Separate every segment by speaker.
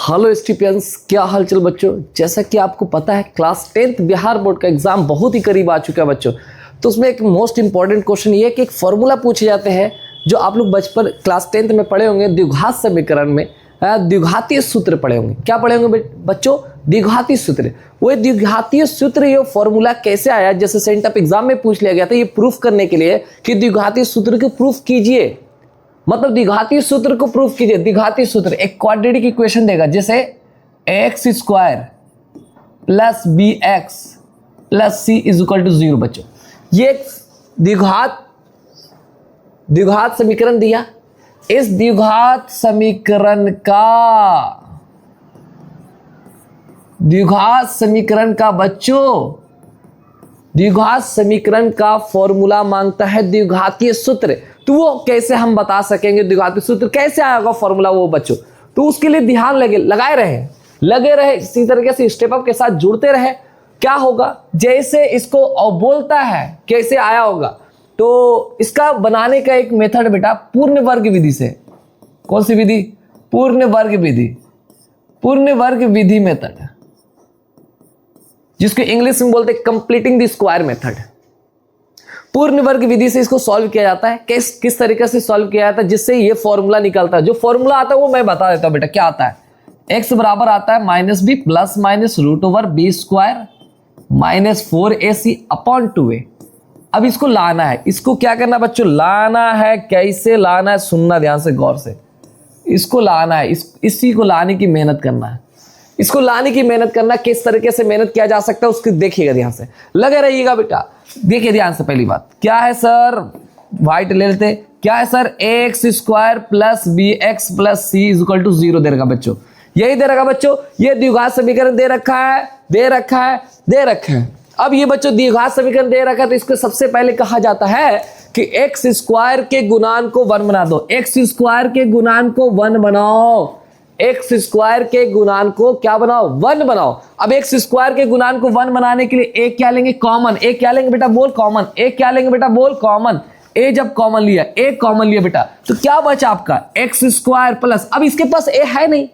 Speaker 1: Hello students, क्या हालचाल बच्चों। जैसा कि आपको पता है क्लास 10th बिहार बोर्ड का एग्जाम बहुत ही करीब आ चुका है बच्चों। तो उसमें एक मोस्ट इंपॉर्टेंट क्वेश्चन ये है कि एक फॉर्मूला पूछे जाते हैं जो आप लोग बचपन क्लास 10th में पढ़े होंगे। द्विघात समीकरण में द्विघातीय सूत्र पढ़े होंगे। क्या पढ़े होंगे बच्चों? द्विघातीय सूत्र। वो द्विघातीय सूत्र, ये फॉर्मूला कैसे आया, जैसे सेंटअप एग्जाम में पूछ लिया गया था, ये प्रूफ करने के लिए कि द्विघातीय सूत्र को प्रूफ कीजिए, मतलब द्विघातीय सूत्र को प्रूफ कीजिए। द्विघातीय सूत्र एक क्वाड्रेटिक इक्वेशन देगा, जैसे x square plus B x plus c is equal to 0 बच्चों। ये द्विघात समीकरण दिया। इस द्विघात समीकरण का बच्चों, द्विघात समीकरण का फॉर्मूला मांगता है द्विघातीय सूत्र। तो वो कैसे हम बता सकेंगे द्विघातीय सूत्र कैसे आएगा फॉर्मूला वो बच्चों? तो उसके लिए ध्यान लगे रहे इसी तरीके से स्टेप अप के साथ जुड़ते रहे। क्या होगा, जैसे इसको बोलता है कैसे आया होगा, तो इसका बनाने का एक मेथड बेटा पूर्ण वर्ग विधि से। कौन सी विधि? पूर्ण वर्ग विधि मेथड, जिसको इंग्लिश में बोलते हैं कंप्लीटिंग द स्क्वायर मेथड। पूर्ण वर्ग विधि से इसको सॉल्व किया जाता है। किस तरीके से सॉल्व किया जाता है, जिससे ये फॉर्मूला निकलता है। जो फॉर्मूला आता है वो मैं बता देता हूं बेटा। क्या आता है? x बराबर आता है minus b plus minus root over b square minus 4ac upon 2a। अब इसको लाना है। इसको क्या करना बच्चों? लाना है। कैसे लाना है सुनना ध्यान से, गौर से। इसको लाना है, इसी को लाने की मेहनत करना है। इसको लाने की मेहनत करना, किस तरीके से मेहनत किया जा सकता है उसको देखिएगा ध्यान से, लगे रहिएगा बेटा। देखिए ध्यान से, पहली बात क्या है सर, व्हाइट ले लेते। क्या है sir? X square plus B x plus c is equal to 0 दे रखा बच्चों। यही दे रखा बच्चों, ये द्विघात समीकरण दे रखा है। अब ये बच्चों द्विघात समीकरण दे रखा है, तो इसको सबसे पहले कहा जाता है कि एक्स स्क्वायर के गुणांक को 1 बना दो। एक्स स्क्वायर के गुणांक को 1 बनाओ। एक्स स्क्वायर के गुणांक को क्या बनाओ? 1 बनाओ। अब एक्स स्क्वायर के गुणांक को 1 बनाने के लिए एक क्या लेंगे? कॉमन। एक क्या लेंगे बेटा? बोल कॉमन। एक क्या लेंगे बेटा? बोल कॉमन। ए जब कॉमन लिया, एक कॉमन लिया बेटा, तो क्या बचा आपका? एक्स स्क्वायर प्लस, अब इसके पास ए है नहीं,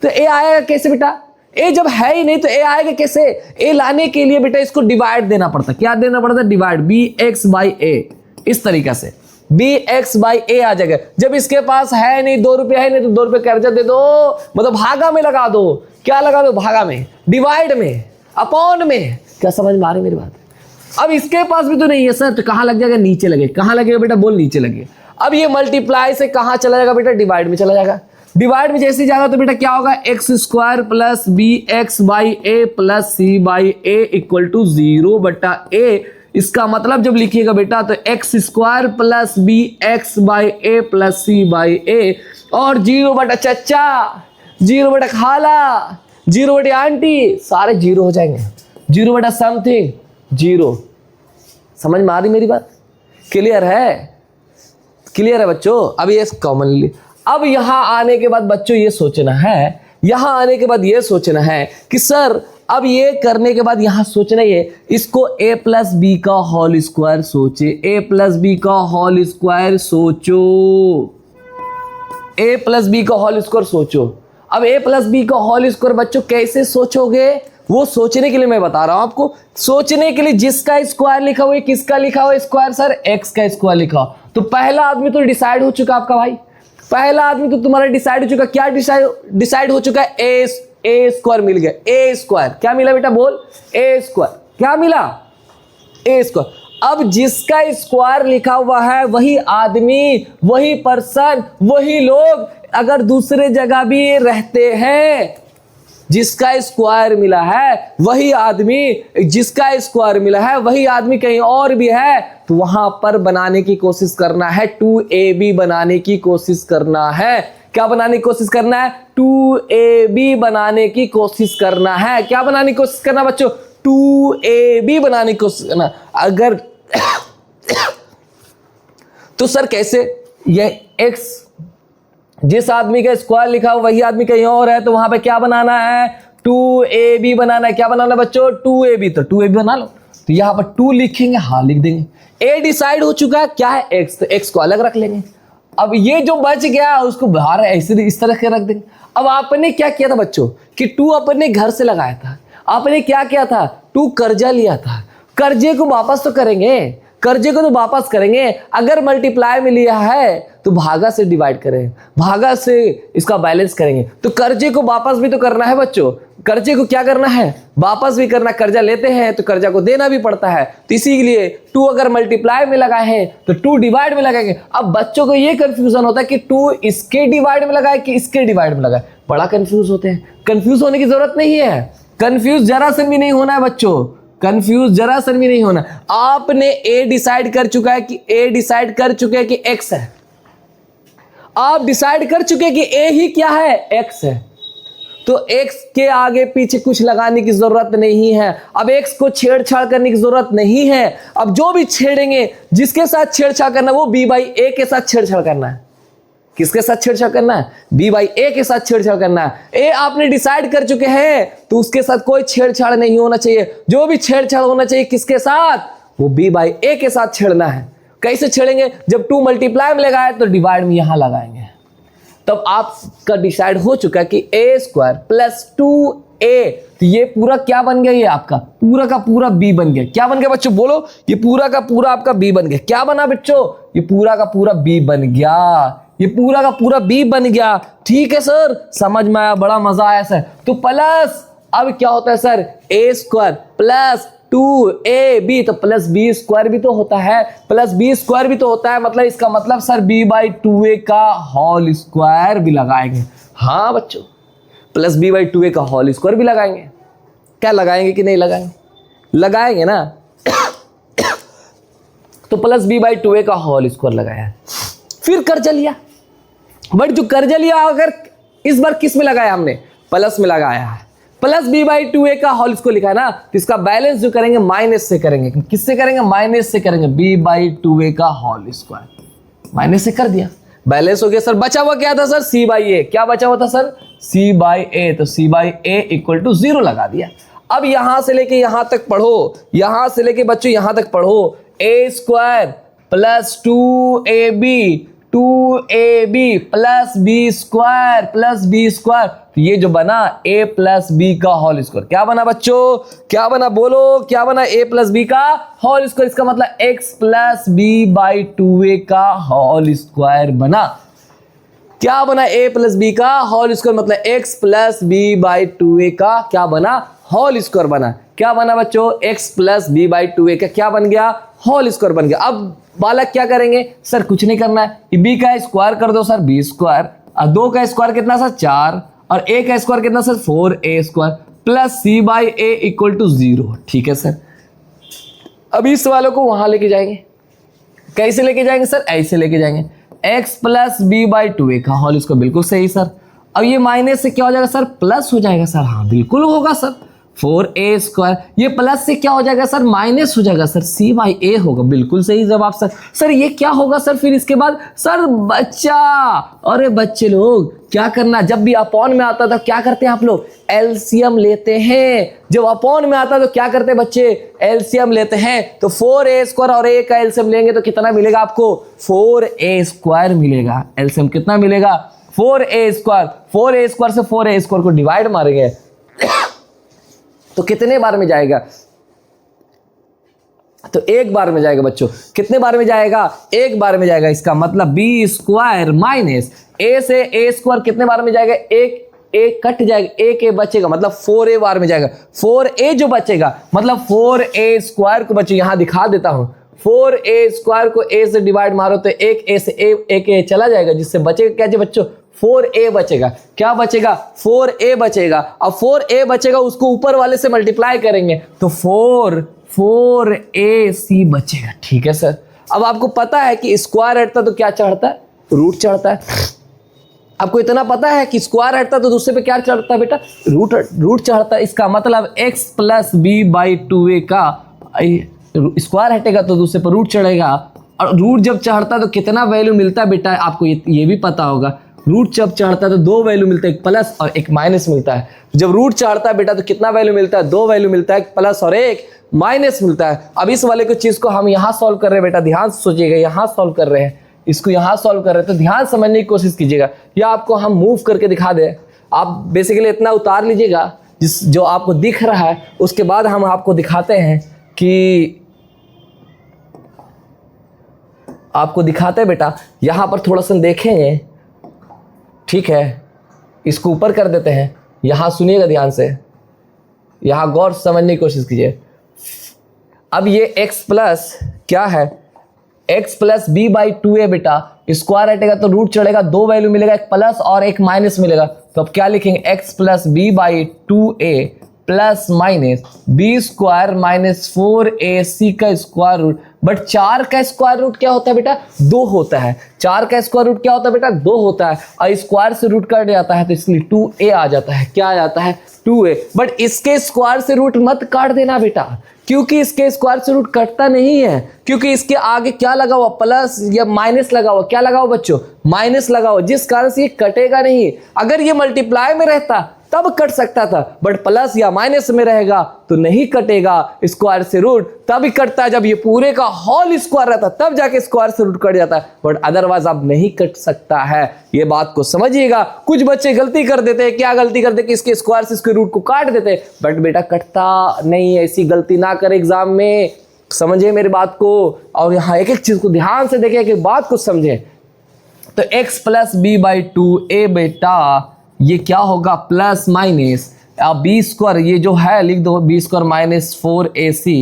Speaker 1: तो ए आएगा कैसे बेटा? ए जब है ही नहीं तो ए आएगा कैसे? ए लाने के लिए बेटा इसको डिवाइड देना पड़ता। क्या देना पड़ता? डिवाइड। बी एक्स बाई ए, इस तरीके से बी एक्स बाई ए आ जाएगा। जब इसके पास है नहीं, 2 रुपये है नहीं, तो 2 रुपये कर्जा दे दो, मतलब भागा में लगा दो। क्या लगा दो? भागा में, डिवाइड में, अपॉन में। क्या समझ में आ रही मेरी बात? अब इसके पास भी तो नहीं है सर, तो कहां लग जाएगा? नीचे लगे। कहां लगेगा बेटा? बोल नीचे लगे। अब ये मल्टीप्लाई से कहां चला जाएगा बेटा? डिवाइड में चला जाएगा। डिवाइड में जैसे जाएगा तो बेटा क्या होगा? X square plus B X by A plus C by A equal to 0 बटा ए। इसका मतलब जब लिखिएगा बेटा तो X square plus B X by A plus C by A, और 0 बटा चच्चा, 0 बटा खाला, 0 बटा आंटी, सारे 0 हो जाएंगे। 0 बटा समथिंग 0। समझ में आ रही मेरी बात? क्लियर है बच्चों? अब ये कॉमनली, अब यहां आने के बाद बच्चों ये सोचना है कि सर अब ये करने के बाद यहां सोचना ही है, इसको a प्लस बी का होल स्क्वायर सोचे। a प्लस बी का होल स्क्वायर सोचो। a प्लस बी का होल स्क्वायर सोचो। अब a प्लस बी का होल स्क्वायर बच्चों कैसे सोचोगे? वो सोचने के लिए मैं बता रहा हूं आपको। सोचने के लिए जिसका स्क्वायर लिखा हुआ है, किसका लिखा हुआ है स्क्वायर? सर x का स्क्वायर लिखा हो। तो पहला आदमी तो डिसाइड हो चुका आपका भाई, पहला आदमी तो तुम्हारा डिसाइड हो चुका। क्या डिसाइड हो चुका है? ए स्क्वायर मिल गया। ए स्क्वायर क्या मिला बेटा? बोल। ए स्क्वायर क्या मिला? ए स्क्वायर। अब जिसका स्क्वायर लिखा हुआ है वही आदमी, वही पर्सन, वही लोग अगर दूसरे जगह भी रहते हैं, जिसका स्क्वायर मिला है वही आदमी, जिसका स्क्वायर मिला है वही आदमी कहीं और भी है, तो वहां पर बनाने की कोशिश करना है, 2ab बनाने की कोशिश करना है। क्या बनाने की कोशिश करना है? 2ab बनाने की कोशिश करना है। क्या बनाने की कोशिश करना बच्चों? 2ab बनाने की कोशिश करना। अगर तो सर कैसे? ये x जिस आदमी का स्क्वायर लिखा हो वही आदमी कहीं और है, तो वहां पे क्या बनाना है? 2ab बनाना है। क्या बनाना बच्चों? 2ab। तो 2ab बना लो। तो यहां पर 2 लिखेंगे, हाँ लिख देंगे। a डिसाइड हो चुका है, क्या है? x, तो x को अलग रख लेंगे। अब ये जो बच गया उसको बाहर ऐसे इस तरह के रख देंगे। अब आपने क्या किया था बच्चों कि 2 अपने घर से लगाया था, आपने क्या किया था 2 कर्जा लिया था, कर्जे को वापस तो करेंगे, कर्जे को तो वापस करेंगे। अगर मल्टीप्लाई में लिया है तो भागा से डिवाइड करें, भागा से इसका बैलेंस करेंगे। तो कर्जे को वापस भी तो करना है बच्चों, कर्जे को क्या करना है वापस भी करना। कर्जा लेते हैं तो कर्जा को देना भी पड़ता है, तो इसीलिए 2 अगर मल्टीप्लाई में लगाए हैं तो 2 डिवाइड में लगाएंगे। अब बच्चों को ये कंफ्यूजन होता है कि 2 इसके डिवाइड में लगाए कि इसके डिवाइड में लगाए, बड़ा कंफ्यूज होते हैं। कंफ्यूज होने की जरूरत नहीं है, कंफ्यूज जरा से भी नहीं होना है बच्चों, कंफ्यूज जरा सा भी नहीं होना। आपने ए डिसाइड कर चुका है कि ए डिसाइड कर चुके हैं कि एक्स है, आप डिसाइड कर चुके हैं कि ए ही क्या है एक्स है, तो एक्स के आगे पीछे कुछ लगाने की जरूरत नहीं है। अब एक्स को छेड़छाड़ करने की जरूरत नहीं है। अब जो भी छेड़ेंगे, जिसके साथ छेड़छाड़ करना है वो बी बाई ए के साथ छेड़छाड़ करना है। किसके साथ छेड़छाड़ करना है? बी बाई ए के साथ छेड़छाड़ करना है। ए आपने डिसाइड कर चुके हैं तो उसके साथ कोई छेड़छाड़ नहीं होना चाहिए। जो भी छेड़छाड़ होना चाहिए किसके साथ? वो बी बाई ए के साथ छेड़ना है। कैसे छेड़ेंगे? जब 2 मल्टीप्लाई में लगाए तो डिवाइड में यहां लगाएंगे। तब आपका डिसाइड हो चुका है कि ए स्क्वायर प्लस 2a, तो ये पूरा क्या बन गया? ये आपका पूरा का पूरा b बन गया। क्या बन गया बच्चों? बोलो। ये पूरा का पूरा आपका b बन गया। क्या बना बच्चों? ये पूरा का पूरा b बन गया। ये पूरा का पूरा b बन गया। ठीक है सर, समझ में आया, बड़ा मजा आया सर। तो प्लस अब क्या होता है sir? a square plus 2ab, तो प्लस b स्क्वायर भी तो होता है, प्लस b स्क्वायर भी तो होता है। मतलब इसका मतलब सर b बाई 2a का होल स्क्वायर भी लगाएंगे। हाँ बच्चों, प्लस b बाई 2a का होल स्क्वायर भी लगाएंगे। क्या लगाएंगे कि नहीं लगाएंगे? लगाएंगे ना। तो प्लस b बाई 2a का होल स्क्वायर लगाया, फिर कर्जा लिया। बट जो कर्जा लिया अगर इस बार किस में लगाया? हमने प्लस में लगाया है। प्लस b बाई 2a का होल स्क्वायर लिखा है ना, तो इसका बैलेंस जो करेंगे माइनस से करेंगे। किससे करेंगे? माइनस से करेंगे। b बाई 2a का होल स्क्वायर माइनस से कर दिया, बैलेंस हो गया। सर बचा हुआ क्या था सर? c by a। क्या बचा हुआ था सर? c by a। तो c by a equal to 0 लगा दिया। अब यहां से लेके यहां तक पढ़ो, यहां से लेके बच्चों यहां तक पढ़ो। a square plus 2ab 2ab plus b square plus b square, तो ये जो बना a प्लस b का होल स्क्वायर। क्या बना बच्चों? क्या बना? बोलो क्या बना? a प्लस b का होल स्क्वायर। इसका मतलब x plus b by 2a का होल स्क्वायर बना। क्या बना? a प्लस b का होल स्क्वायर, मतलब x plus b by 2a का क्या बना? होल स्क्वायर बना। क्या बना बच्चों? x plus b by 2a का क्या बन गया? होल स्क्वायर बन गया। अब बालक क्या करेंगे? सर कुछ नहीं करना है, b का स्क्वायर कर दो सर b स्क्वायर, और 2 का स्क्वायर कितना सर? 4, और a का स्क्वायर कितना sir? 4a square plus c by a equal to 0। ठीक है सर। अब इस वालों को वहां लेके जाएंगे। कैसे लेके जाएंगे सर? ऐसे लेके जाएंगे। x plus b by 2a का होल स्क्वायर, बिल्कुल सही सर। अब ये माइनस से क्या हो जाएगा सर? प्लस हो जाएगा सर। हाँ बिल्कुल होगा सर। 4a स्क्वायर, ये प्लस से क्या हो जाएगा सर? माइनस हो जाएगा सर। c बाई a होगा, बिल्कुल सही जवाब सर। सर ये क्या होगा सर? फिर इसके बाद सर बच्चा, अरे बच्चे लोग क्या करना, जब भी अपॉन में आता था क्या करते हैं आप लोग? एलसीएम लेते हैं। जब अपॉन में आता तो क्या करते हैं बच्चे? एलसीएम लेते हैं। तो 4a स्क्वायर और a का एलसीएम लेंगे तो कितना मिलेगा आपको? 4a स्क्वायर मिलेगा। एलसीएम कितना मिलेगा? 4a square. 4a स्क्वायर से 4a स्क्वायर को डिवाइड मारेंगे तो कितने बार में जाएगा? तो एक बार में जाएगा बच्चों। कितने बार में जाएगा? एक बार में जाएगा। इसका मतलब b स्क्वायर माइनस a से a स्क्वायर कितने बार में जाएगा? एक कट जाएगा, एक a बचेगा, मतलब 4a बार में जाएगा। 4a जो बचेगा मतलब 4a स्क्वायर को बच्चों यहां दिखा देता हूं। 4a स्क्वायर को a से डिवाइड मारो तो एक a से एक a चला जाएगा, जिससे बचेगा क्या जी बच्चों? 4a बचेगा। क्या बचेगा? 4a बचेगा। अब 4a बचेगा, उसको ऊपर वाले से मल्टीप्लाई करेंगे तो 4ac बचेगा। ठीक है सर। अब आपको पता है कि स्क्वायर हटता तो क्या चढ़ता है? रूट चढ़ता है। आपको इतना पता है कि स्क्वायर हटता तो दूसरे पे क्या चढ़ता है बेटा? रूट चढ़ता है। इसका मतलब x plus b by 2a का स्क्वायर हटेगा तो दूसरे पर रूट चढ़ेगा, और रूट जब चढ़ता तो कितना वैल्यू मिलता है बेटा? आपको ये भी पता होगा। रूट जब चढ़ता है तो 2 वैल्यू मिलता है, एक प्लस और एक माइनस मिलता है। जब रूट चढ़ता है बेटा तो कितना वैल्यू मिलता है? 2 वैल्यू मिलता है, एक प्लस और एक माइनस मिलता है। अब इस वाले को चीज को हम यहाँ सॉल्व कर रहे हैं बेटा, ध्यान से सोचिएगा, यहाँ सॉल्व कर रहे हैं। इसको यहाँ सॉल्व कर रहे हैं, तो ध्यान समझने की कोशिश कीजिएगा, या आपको हम मूव करके दिखा दें। आप बेसिकली इतना उतार लीजिएगा जो आपको दिख रहा है, उसके बाद हम आपको दिखाते हैं कि आपको दिखाते हैं बेटा, यहाँ पर थोड़ा सा देखेंगे, ठीक है, इसको ऊपर कर देते हैं। यहाँ सुनिएगा ध्यान से, यहाँ गौर समझने की कोशिश कीजिए। अब ये x प्लस क्या है, x plus b by 2a बेटा, स्क्वायर हटेगा तो रूट चढ़ेगा, दो वैल्यू मिलेगा, एक प्लस और एक माइनस मिलेगा, तो अब क्या लिखेंगे, x plus b by 2a plus minus b square minus 4ac का स्क्वायर रूट। बट 4 का स्क्वायर रूट क्या होता है बेटा, 2 होता है। 4 का स्क्वायर रूट क्या होता है बेटा, 2 होता है, और स्क्वायर से रूट कट जाता है, तो इसलिए 2a आ जाता है। क्या आ जाता है, 2a। बट इसके स्क्वायर से रूट मत काट देना बेटा, क्योंकि इसके स्क्वायर से रूट कटता नहीं है, क्योंकि इसके आगे क्या लगा हुआ, प्लस या माइनस लगा हुआ। क्या लगा हुआ बच्चों, माइनस लगा हुआ, जिस कारण से ये कटेगा नहीं। अगर ये मल्टीप्लाई में रहता तब कट सकता था, बट प्लस या माइनस में रहेगा तो नहीं कटेगा। स्क्वायर से रूट तभी कटता है जब ये पूरे का होल स्क्वायर रहता, तब जाके स्क्वायर से रूट कट जाता है, बट अदरवाइज अब नहीं कट सकता है। ये बात को समझिएगा। कुछ बच्चे गलती कर देते हैं, क्या गलती करते हैं कि इसके स्क्वायर से इसके रूट को काट देते हैं, बट बेटा कटता नहीं है। ऐसी गलती ना करे एग्जाम में, समझे मेरी बात को। और यहाँ एक एक चीज को ध्यान से देखें, एक बात को समझे। तो x plus b by 2a बेटा, ये क्या होगा, प्लस माइनस अब बी स्क्वायर, ये जो है लिख दो, बी स्क्वायर माइनस 4ac,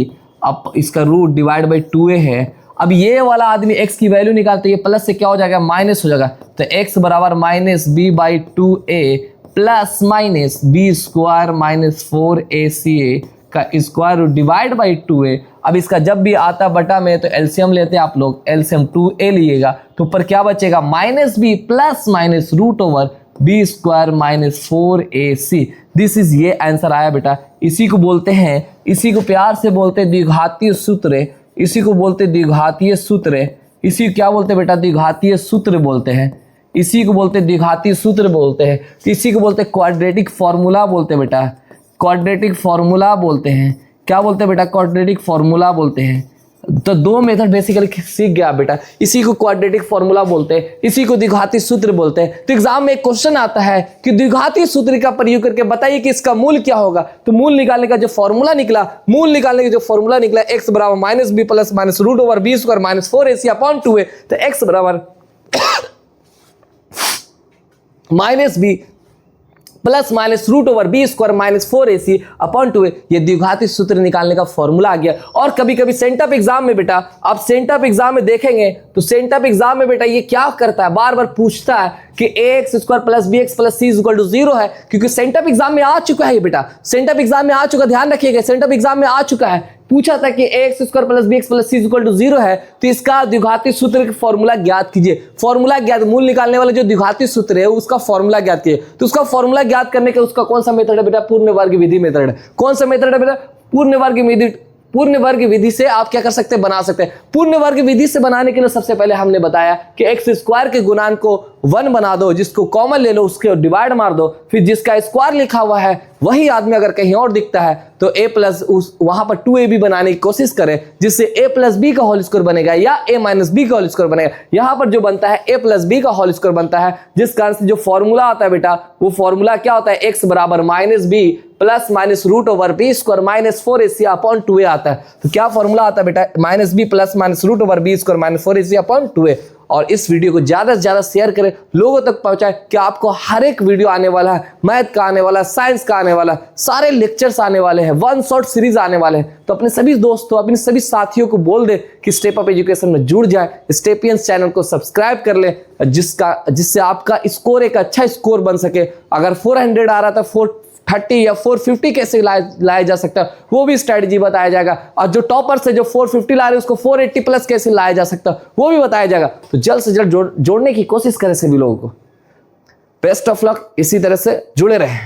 Speaker 1: अब इसका रूट डिवाइड बाई 2a है। अब ये वाला आदमी x की वैल्यू निकालते, ये प्लस से क्या हो जाएगा, माइनस हो जाएगा, तो x बराबर minus b by 2a plus minus b square minus 4ac का square root divide by 2a। अब इसका जब भी आता बटा में तो एलसीएम लेते हैं आप लोग, एलसीएम 2a लिएगा, तो ऊपर क्या बचेगा, minus b plus minus root over b square minus 4ac। This is, ये आंसर आया बेटा। इसी को बोलते हैं, इसी को प्यार से बोलते हैं द्विघातीय सूत्र, इसी को बोलते हैं द्विघातीय सूत्र। इसी को क्या बोलते हैं बेटा, द्विघातीय सूत्र बोलते हैं। इसी को बोलते हैं द्विघातीय सूत्र बोलते हैं। इसी को बोलते हैं क्वाड्रेटिक फॉर्मूला बोलते हैं बेटा, क्वाड्रेटिक फॉर्मूला बोलते हैं। क्या बोलते हैं बेटा, क्वाड्रेटिक फॉर्मूला बोलते हैं। तो दो मेथड बेसिकली सीख गया बेटा। इसी को क्वाड्रेटिक फॉर्मूला बोलते हैं, इसी को द्विघाती सूत्र बोलते हैं। तो एग्जाम में एक क्वेश्चन आता है कि द्विघाती सूत्र का प्रयोग करके बताइए कि इसका मूल क्या होगा। तो मूल निकालने का जो फॉर्मूला निकला, x बराबर minus b plus minus root over b square minus 4ac upon 2a। तो x बराबर minus b plus minus root over b square minus 4ac upon 2a, ये द्विघाती सूत्र निकालने का फॉर्मूला आ गया। और कभी कभी सेंटअप एग्जाम में बेटा, आप सेंटअप एग्जाम में देखेंगे तो सेंटअप एग्जाम में बेटा ये क्या करता है, बार बार पूछता है कि ax square plus bx plus c equal to 0 है, क्योंकि सेंटअप एग्जाम में आ चुका है ये बेटा, सेंटअप एग्जाम में आ चुका, ध्यान रखिएगा, सेंटअप एग्जाम में आ चुका है। पूछा था कि ax square plus bx plus c equal to 0 है, तो इसका द्विघाती सूत्र का फॉर्मूला ज्ञात कीजिए। फॉर्मूला ज्ञात, मूल निकालने वाला जो द्विघाती सूत्र है उसका फॉर्मूला ज्ञात कीजिए। तो उसका फॉर्मूला ज्ञात करने का उसका कौन सा मेथड है बेटा, पूर्ण वर्ग विधि मेथड। कौन सा मेथड है बेटा, पूर्ण वर्ग विधि। पूर्ण वर्ग विधि से आप क्या कर सकते हैं, बना सकते हैं। पूर्ण वर्ग विधि से बनाने के लिए सबसे पहले हमने बताया कि एक्स स्क्वायर के गुणांक को 1 बना दो, जिसको कॉमन ले लो, उसके डिवाइड मार दो, फिर जिसका स्क्वायर लिखा हुआ है वही आदमी अगर कहीं और दिखता है तो a प्लस वहां पर 2ab बनाने की कोशिश करें, जिससे a प्लस बी का होल स्क्वायर बनेगा या a माइनस बी का होल स्क्वायर बनेगा। यहां पर जो बनता है a प्लस बी का होल स्क्वायर बनता है, जिस कारण से जो फॉर्मूला आता है बेटा, वो फॉर्मूला क्या होता है, x बराबर minus b plus minus root over b square minus 4ac upon 2a आता है। तो क्या फॉर्मूला आता है बेटा, minus b plus minus root over b square minus 4ac upon 2a। और इस वीडियो को ज्यादा से ज्यादा शेयर करें, लोगों तक पहुंचाएं कि आपको हर एक वीडियो आने वाला है, मैथ का आने वाला है, साइंस का आने वाला है, सारे लेक्चर्स आने वाले हैं, 1 शॉट सीरीज आने वाले हैं। तो अपने सभी दोस्तों, अपने सभी साथियों को बोल दे कि स्टेप अप एजुकेशन में जुड़ जाए, स्टेपियंस चैनल को सब्सक्राइब कर ले, जिससे आपका स्कोर एक अच्छा स्कोर बन सके। अगर 400 आ रहा था 430 या 450 कैसे लाया जा सकता है, वो भी स्ट्रेटजी बताया जाएगा। और जो टॉपर से जो 450 ला रहे हैं उसको 480 प्लस कैसे लाया जा सकता है, वो भी बताया जाएगा। तो जल्द से जल्द जोड़ने की कोशिश करें सभी लोगों को। बेस्ट ऑफ लक, इसी तरह से जुड़े रहें।